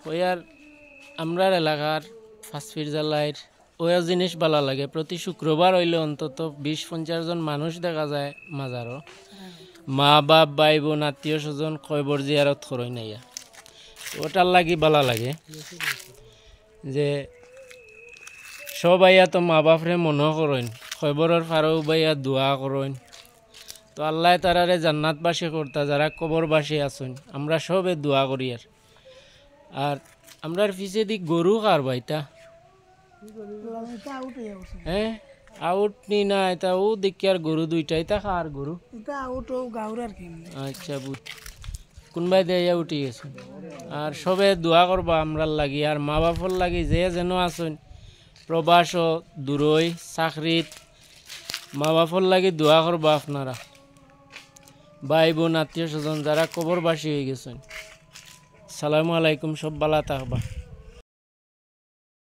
ওই আর আমরার এলাকার ফাঁসফির জেলায় ওই জিনিস ভালো লাগে প্রতি শুক্রবার হইলে অন্তত 20-50 জন মানুষ দেখা যায় মাজারও মা বাপ ভাই বোন আত্মীয় স্বজন কয়বর জিয়ারত করই নাইয়া ওটার লাগি ভালো লাগে যে সবাইয়া তো মা বাপরে মনে করেন কয়বরের ফারও বাইয়া দোয়া করেন তো আল্লাহ তারারে জান্নাতবাসী করতা যারা কবরবাসী আছেন আমরা সবে দোয়া করি আর আমরার পিছে দিক গরু কার বাইতা হ্যাঁ আউট নি না এটা ও দেখি আর গরু দুইটাই তা কার গরু আচ্ছা বুঝ কোনবাই দেয়া উঠি গেছে আর সবে দোয়া করবা আমরার লাগি আর মা বাপর লাগি যে যেন আছেন প্রবাস দূরই চাকরিত মা বাপর লাগি দোয়া করবা আপনারা ভাই বোন আত্মীয় স্বজন যারা কবরবাসী হয়ে গেছেন সালামু আলাইকুম সব বালা থাকবা।